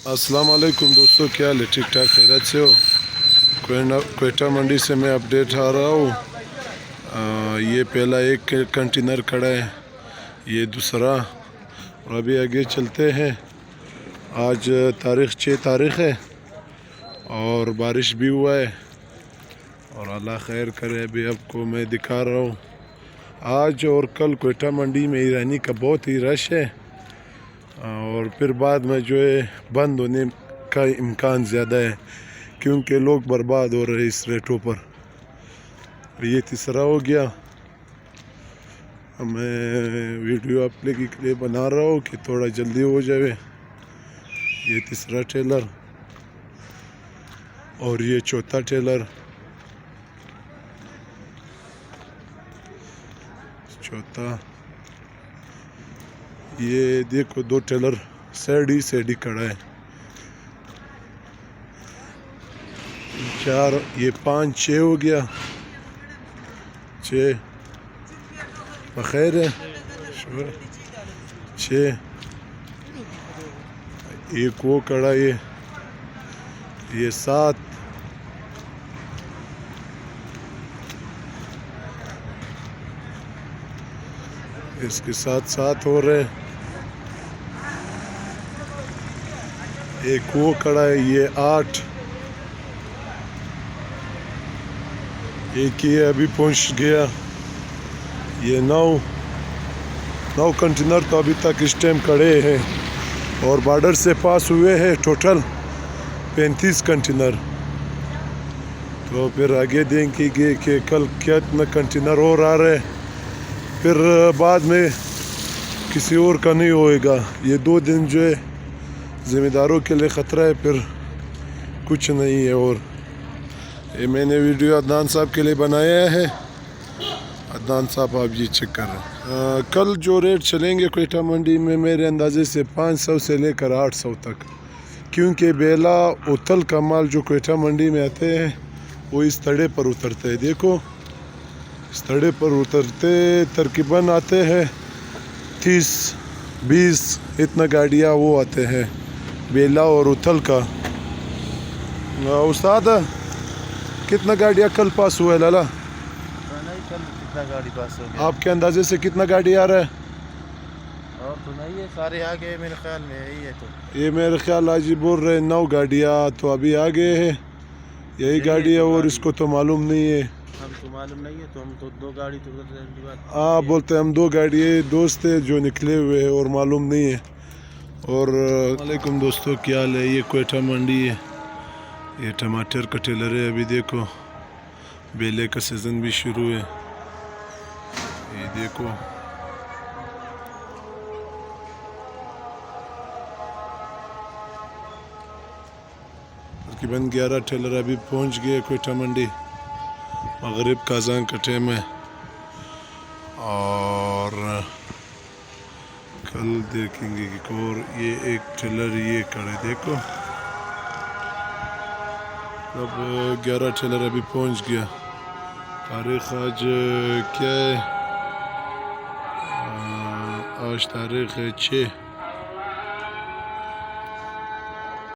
अस्सलाम वालेकुम दोस्तों, क्या हाल है? ठीक ठाक खैरियत से हो? कोयटा मंडी से मैं अपडेट आ रहा हूँ। ये पहला एक कंटेनर खड़ा है, ये दूसरा, और अभी आगे चलते हैं। आज तारीख़ 6 तारीख़ है और बारिश भी हुआ है और अल्लाह खैर करे। अभी आपको मैं दिखा रहा हूँ। आज और कल कोयटा मंडी में ईरानी का बहुत ही रश है और फिर बाद में जो है बंद होने का इम्कान ज़्यादा है क्योंकि लोग बर्बाद हो रहे हैं इस रेटों पर। ये तीसरा हो गया। मैं वीडियो आप लोगों के लिए बना रहा हूँ कि थोड़ा जल्दी हो जाए। ये तीसरा टेलर और ये चौथा टेलर। चौथा ये देखो, दो टेलर साइड ही खड़ा है। 4 ये 5 6 हो गया। 6 बखैर है। 6 एक वो खड़ा, ये 7 इसके साथ 7 हो रहे। एक वो खड़ा है, ये 8। एक ये अभी पहुंच गया, ये 9 कंटेनर तो अभी तक इस टाइम खड़े हैं और बॉर्डर से पास हुए हैं टोटल 35 कंटेनर। तो फिर आगे देखेंगे कि कल कितना कंटेनर और आ रहे, फिर बाद में किसी और का नहीं होएगा। ये 2 दिन जो है ज़िम्मेदारों के लिए ख़तरा है, फिर कुछ नहीं है। और ये मैंने वीडियो अदनान साहब के लिए बनाया है। अदनान साहब आप ये चेक कर रहे हैं। कल जो रेट चलेंगे कोयटा मंडी में मेरे अंदाज़े से 500 से लेकर 800 तक, क्योंकि बेला उतल का माल जो कोयटा मंडी में आते हैं वो इस तड़े पर उतरते हैं। देखो, इस तड़े पर उतरते तकरीबन आते हैं 30-20 इतना गाड़ियाँ वो आते हैं बेला और उथल का। उस्ताद कितना गाड़ियाँ कल पास हुआ है लाला? कितना गाड़ी पास हो गया? आपके अंदाजे से कितना गाड़ी आ रहा है? और तो नहीं है, सारे आ गए मेरे ख्याल में। यही है तो ये मेरे ख्याल आज ही बोल रहे 9 गाड़ियाँ तो अभी आ गए हैं। यही गाड़ी है और इसको तो मालूम नहीं है। हम तो मालूम नहीं है, तो हम तो 2 गाड़ी तो हाँ बोलते हम 2 गाड़ी दोस्त है जो निकले हुए हैं और मालूम नहीं है। और वालेकुम दोस्तों, क्या हाल है? ये कोयटा मंडी है, ये टमाटर का टेलर है। अभी देखो बेले का सीज़न भी शुरू है। ये देखो, तकरीबन 11 टेलर अभी पहुंच गए कोयटा मंडी। मगरिब का अज़ान का टाइम है और कल देखेंगे कि और ये एक टेलर ये खड़े। देखो, अब 11 टेलर अभी पहुंच गया। तारीख़ आज क्या है? आज तारीख़ है 6।